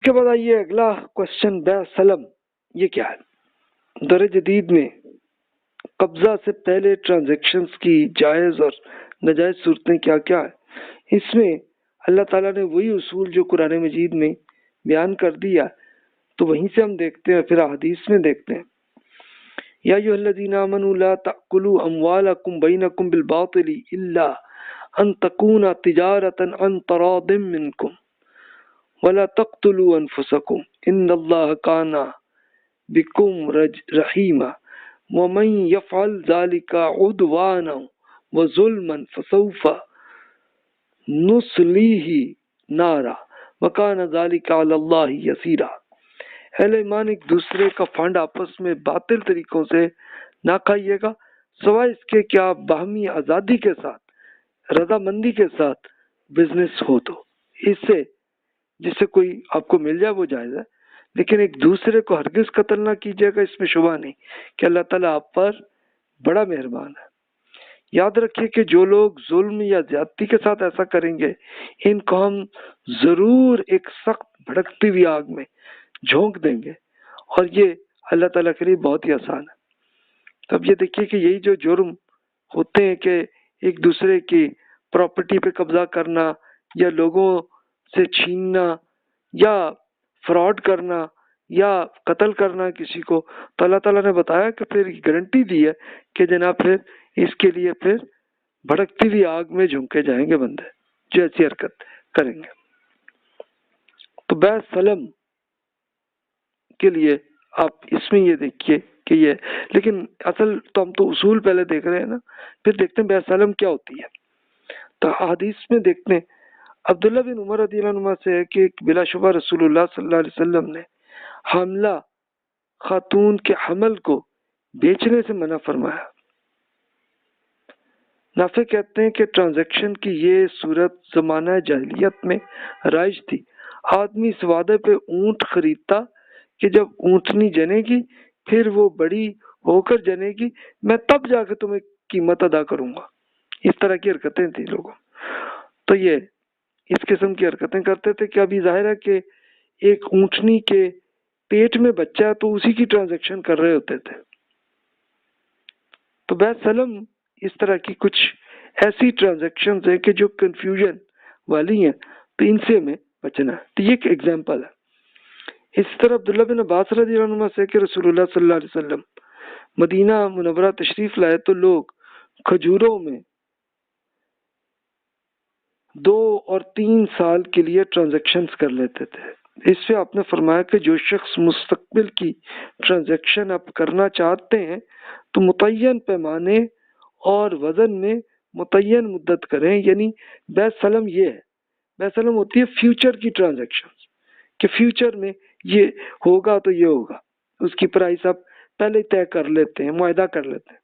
کے بعد آئیے اگلا کوشچن، بیع سلم یہ کیا ہے؟ دور جدید میں قبضہ سے پہلے ٹرانزیکشنز کی جائز اور ناجائز صورتیں کیا کیا ہے؟ اس میں اللہ تعالیٰ نے وہی اصول جو قرآن مجید میں بیان کر دیا تو وہیں سے ہم دیکھتے ہیں، پھر احادیث میں دیکھتے ہیں۔ یا ایھا الذین آمنوا لا تأکلوا اموالکم بینکم بالباطل الا ان تکون تجارۃ عن تراض منکم ولا تقتلوا انفسکم ان اللہ کان بکم رحیما ومن یفعل ذلک عدوانا وظلما فسوف نصلیہ نارا وکان ذلک علی اللہ یسیرا۔ اہل ایمان ایک دوسرے کا فنڈ آپس میں باطل طریقوں سے نہ کھائیے گا سوائے اس کے کہ آپ باہمی آزادی کے ساتھ رضامندی کے ساتھ بزنس ہو تو اس سے جس سے کوئی آپ کو مل جائے وہ جائز ہے، لیکن ایک دوسرے کو ہرگز قتل نہ کیجیے گا، اس میں شبہ نہیں کہ اللہ تعالیٰ آپ پر بڑا مہربان ہے۔ یاد رکھیے کہ جو لوگ ظلم یا زیادتی کے ساتھ ایسا کریں گے ان کو ہم ضرور ایک سخت بھڑکتی ہوئی آگ میں جھونک دیں گے، اور یہ اللہ تعالیٰ کے لیے بہت ہی آسان ہے۔ تب یہ دیکھیے کہ یہی جو جرم ہوتے ہیں کہ ایک دوسرے کی پراپرٹی پہ قبضہ کرنا یا لوگوں سے چھیننا یا فراڈ کرنا یا قتل کرنا کسی کو، تو اللہ تعالیٰ نے بتایا کہ پھر گارنٹی دی ہے کہ جناب پھر اس کے لیے پھر بھڑکتی ہوئی آگ میں جھونکے جائیں گے بندے جو ایسی حرکت کریں گے۔ تو بیع سلم کے لیے آپ اس میں یہ دیکھیے کہ یہ، لیکن اصل تو ہم تو اصول پہلے دیکھ رہے ہیں نا، پھر دیکھتے ہیں بیع سلم کیا ہوتی ہے۔ تو حدیث میں دیکھتے ہیں عبداللہ بن عمر رضی اللہ عنہ سے ہے کہ بلا شبہ رسول اللہ صلی اللہ علیہ وسلم نے حاملہ خاتون کے حمل کو بیچنے سے منع فرمایا۔ نافع کہتے ہیں کہ ٹرانزیکشن کی یہ صورت زمانہ جاہلیت میں رائج تھی۔ آدمی اس وعدے پہ اونٹ خریدتا کہ جب اونٹنی جنے گی پھر وہ بڑی ہو کر جنے گی میں تب جا کے تمہیں قیمت ادا کروں گا۔ اس طرح کی حرکتیں تھیں لوگوں، تو یہ اس قسم کی حرکتیں کرتے تھے کہ ابھی ظاہر ہے کہ ایک اونٹنی کے پیٹ میں بچہ ہے تو اسی کی ٹرانزیکشن کر رہے ہوتے تھے۔ تو بیع سلم اس طرح کی کچھ ایسی ٹرانزیکشنز ہیں کہ جو کنفیوژن والی ہیں، تو ان سے ہمیں بچنا ہے۔ تو یہ ایک ایگزامپل ہے۔ اس طرح عبداللہ بن عباس رضی اللہ عنہ سے کہ رسول اللہ صلی اللہ علیہ وسلم مدینہ منورہ تشریف لائے تو لوگ کھجوروں میں 2 اور 3 سال کے لیے ٹرانزیکشنز کر لیتے تھے۔ اس سے آپ نے فرمایا کہ جو شخص مستقبل کی ٹرانزیکشن اب کرنا چاہتے ہیں تو متعین پیمانے اور وزن میں متعین مدت کریں، یعنی بیع سلم یہ ہے، بیع سلم ہوتی ہے فیوچر کی ٹرانزیکشن کہ فیوچر میں یہ ہوگا تو یہ ہوگا، اس کی پرائس آپ پہلے ہی طے کر لیتے ہیں، معاہدہ کر لیتے ہیں۔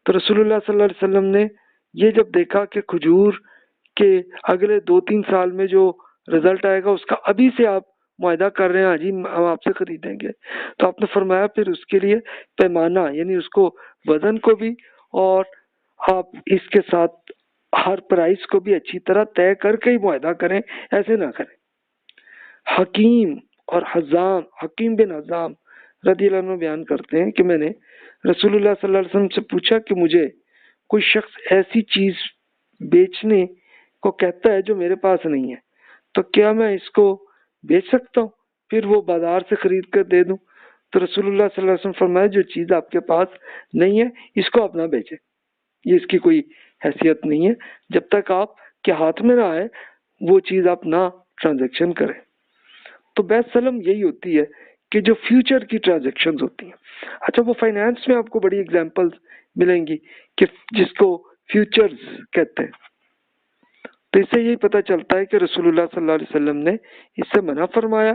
تو رسول اللہ صلی اللہ علیہ وسلم نے یہ جب دیکھا کہ کھجور کے اگلے 2-3 سال میں جو رزلٹ آئے گا اس کا ابھی سے آپ معاہدہ کر رہے ہیں، ہاں جی ہم آپ سے خریدیں گے، تو آپ نے فرمایا پھر اس کے لیے پیمانہ یعنی اس کو وزن کو بھی اور آپ اس کے ساتھ ہر پرائس کو بھی اچھی طرح طے کر کے ہی معاہدہ کریں، ایسے نہ کریں۔ حکیم اور حزام، حکیم بن حزام رضی اللہ عنہ بیان کرتے ہیں کہ میں نے رسول اللہ صلی اللہ علیہ وسلم سے پوچھا کہ مجھے کوئی شخص ایسی چیز بیچنے کو کہتا ہے جو میرے پاس نہیں ہے تو کیا میں اس کو بیچ سکتا ہوں، پھر وہ بازار سے خرید کر دے دوں؟ تو رسول اللہ صلی اللہ علیہ وسلم فرمایا جو چیز آپ کے پاس نہیں ہے اس کو آپ نہ بیچیں، یہ اس کی کوئی حیثیت نہیں ہے، جب تک آپ کے ہاتھ میں نہ آئے وہ چیز آپ نہ ٹرانزیکشن کریں۔ تو بیع سلم یہی ہوتی ہے کہ جو فیوچر کی ٹرانزیکشنز ہوتی ہیں۔ اچھا وہ فائنانس میں آپ کو بڑی ایگزامپلز ملیں گی کہ جس کو فیوچرز کہتے ہیں، تو اس سے یہی پتہ چلتا ہے کہ رسول اللہ صلی اللہ علیہ وسلم نے اس سے منع فرمایا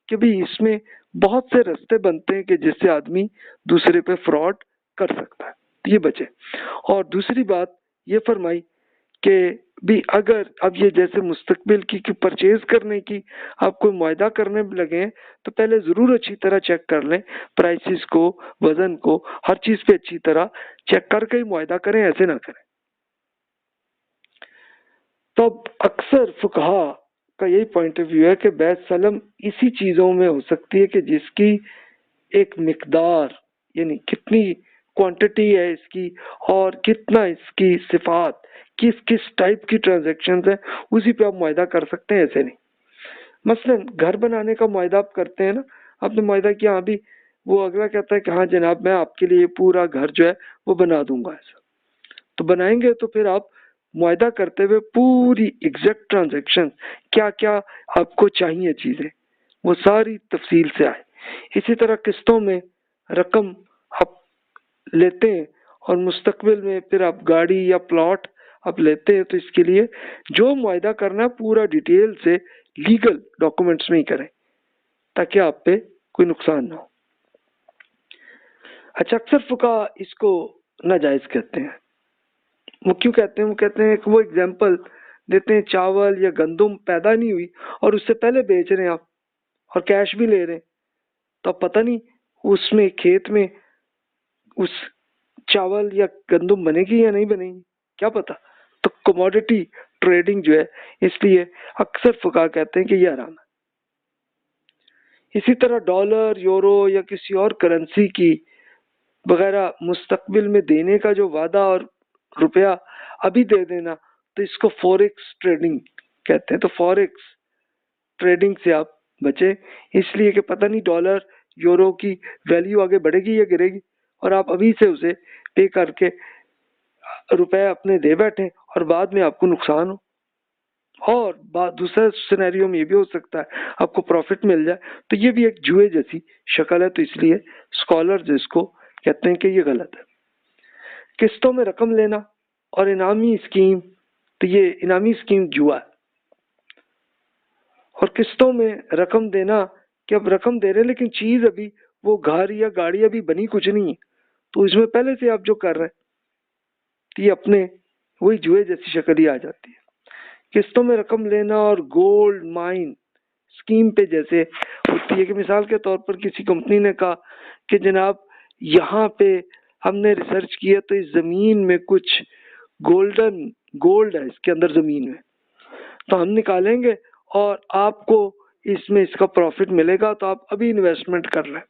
کہ بھی اس میں بہت سے رستے بنتے ہیں کہ جس سے آدمی دوسرے پہ فراڈ کر سکتا ہے، یہ بچے۔ اور دوسری بات یہ فرمائی کہ بھی اگر اب یہ جیسے مستقبل کی پرچیز کرنے کی آپ کوئی معاہدہ کرنے لگے ہیں تو پہلے ضرور اچھی طرح چیک کر لیں، پرائسز کو، وزن کو، ہر چیز پہ اچھی طرح چیک کر کے ہی معاہدہ کریں، ایسے نہ کریں۔ تب اکثر فقہا کا यही पॉइंट ऑफ व्यू है कि बैत सलम इसी चीज़ों में हो सकती है कि जिसकी एक मिकदार यानी कितनी क्वांटिटी है इसकी और कितना इसकी सिफात किस किस टाइप की ट्रांजैक्शंस है उसी पे आप मुआहदा कर सकते हैं, ऐसे नहीं। मसलन घर बनाने का मुआहदा आप करते हैं ना, आपने मुआहदा किया, हाँ भी वो अगला कहता है कि हाँ जनाब मैं आपके लिए पूरा घर जो है वो बना दूंगा, ऐसा तो बनाएंगे तो फिर आप मुआहदा करते हुए पूरी एग्जैक्ट ट्रांजैक्शन क्या क्या आपको चाहिए चीजें वो सारी तफसील से आए। इसी तरह किस्तों में रकम आप लेते हैं और मुस्तकबिल में फिर आप गाड़ी या प्लॉट आप लेते हैं तो इसके लिए जो मुआहदा करना पूरा डिटेल से लीगल डॉक्यूमेंट्स में ही करें ताकि आप पे कोई नुकसान ना हो। अच्छा, अक्सर फुका इसको नाजायज कहते हैं। वो क्यों कहते हैं? वो कहते हैं कि वो एग्जाम्पल देते हैं, चावल या गंदम पैदा नहीं हुई और उससे पहले बेच रहे हैं आप और कैश भी ले रहे हैं, तो अब पता नहीं उसमें खेत में उस चावल या गंदम बनेगी या नहीं बनेगी, क्या पता। तो कमोडिटी ट्रेडिंग जो है, इसलिए अक्सर फुका कहते हैं कि ये हराम है। इसी तरह डॉलर, यूरो या किसी और करेंसी की वगैरह मुस्तकबिल में देने का जो वादा और रुपया अभी दे देना, तो इसको फॉरेक्स ट्रेडिंग कहते हैं। तो फॉरेक्स ट्रेडिंग से आप बचे, इसलिए कि पता नहीं डॉलर यूरो की वैल्यू आगे बढ़ेगी या गिरेगी और आप अभी से उसे पे करके रुपए अपने दे बैठे और बाद में आपको नुकसान हो। और बात दूसरा सिनेरियो में ये भी हो सकता है आपको प्रॉफिट मिल जाए, तो ये भी एक जुए जैसी शक्ल है। तो इसलिए स्कॉलर्स इसको कहते हैं कि ये गलत है। किस्तों में रकम लेना और इनामी स्कीम, तो ये इनामी स्कीम जुआ है। और किस्तों में रकम देना कि अब रकम दे रहे हैं लेकिन चीज अभी वो घर या गाड़ी अभी बनी कुछ नहीं है, तो इसमें पहले से आप जो कर रहे हैं तो ये अपने वही जुए जैसी शक्ल ही आ जाती है। किस्तों में रकम लेना और गोल्ड माइन स्कीम पे जैसे होती है कि मिसाल के तौर पर किसी कंपनी ने कहा कि जनाब यहाँ पे हमने रिसर्च किया तो इस जमीन में कुछ गोल्ड है इसके अंदर जमीन में, तो हम निकालेंगे और आपको इसमें इसका प्रॉफिट मिलेगा, तो आप अभी इन्वेस्टमेंट कर लें।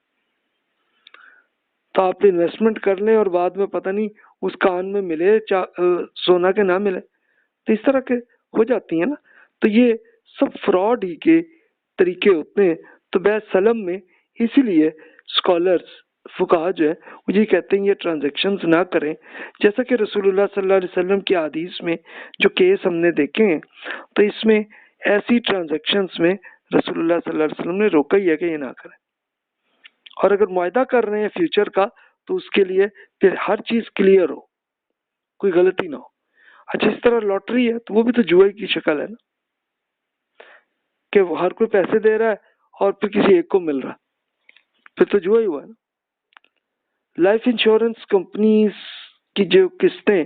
तो आप इन्वेस्टमेंट कर लें और बाद में पता नहीं उस कान में मिले सोना के ना मिले, तो इस तरह के हो जाती है ना। तो ये सब फ्रॉड ही के तरीके होते हैं। तो बैत सलम में इसीलिए स्कॉलर्स फुकाहा जो है वो ये कहते हैं ये ट्रांजैक्शंस ना करें। जैसा कि रसूलुल्लाह सल्लल्लाहु अलैहि वसल्लम की हदीस में जो केस हमने देखे हैं, तो इसमें ऐसी ट्रांजैक्शंस में रसूलुल्लाह सल्लल्लाहु अलैहि वसल्लम ने रोका ही है कि ये ना करें। और अगर मुआहदा कर रहे हैं फ्यूचर का, तो उसके लिए फिर हर चीज क्लियर हो, कोई गलती ना हो। अच्छा, इस तरह लॉटरी है तो वो भी तो जुए की शक्ल है ना, कि हर कोई पैसे दे रहा है और फिर किसी एक को मिल रहा है, फिर तो जुआ ही हुआ है ना। लाइफ इंश्योरेंस कंपनीज की जो किस्तें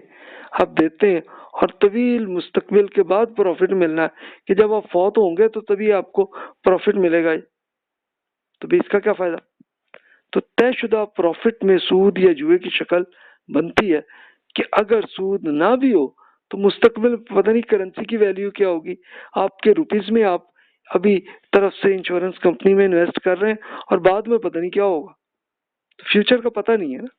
आप देते हैं और तवील मुस्तकबिल के बाद प्रॉफिट मिलना है कि जब आप फौत होंगे तो तभी आपको प्रॉफिट मिलेगा, तो भी इसका क्या फायदा। तो तयशुदा प्रॉफिट में सूद या जुए की शक्ल बनती है कि अगर सूद ना भी हो तो मुस्तकबिल पता नहीं करेंसी की वैल्यू क्या होगी, आपके रुपीस में आप अभी तरफ से इंश्योरेंस कंपनी में इन्वेस्ट कर रहे हैं और बाद में पता नहीं क्या होगा, तो फ्यूचर का पता नहीं है ना।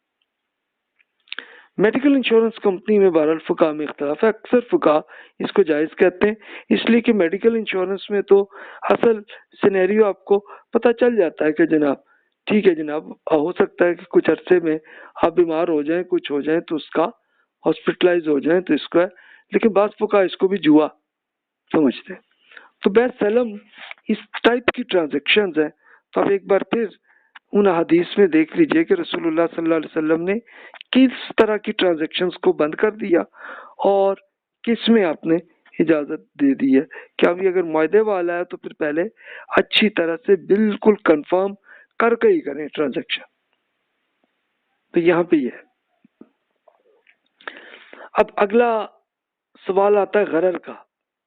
मेडिकल इंश्योरेंस कंपनी में बहरहाल फुका में इख्तलाफ है। अक्सर फुका इसको जायज़ कहते हैं, इसलिए कि मेडिकल इंश्योरेंस में तो असल सिनेरियो आपको पता चल जाता है कि जनाब ठीक है जनाब, हो सकता है कि कुछ अरसे में आप बीमार हो जाएं, कुछ हो जाए तो उसका हॉस्पिटलाइज हो जाए तो इसका है। लेकिन बात फुका इसको भी जुआ समझते हैं। तो बैत सलम इस टाइप की ट्रांजेक्शन्स है। तो आप एक बार फिर उन हदीस में देख लीजिए कि रसूलुल्लाह सल्लल्लाहु अलैहि वसल्लम ने किस तरह की ट्रांजैक्शंस को बंद कर दिया और किस में आपने इजाजत दे दी है। क्या भी अगर मुआहदे वाला है तो फिर पहले अच्छी तरह से बिल्कुल कंफर्म करके ही करें ट्रांजैक्शन। तो यहाँ पे है। अब अगला सवाल आता है गरर का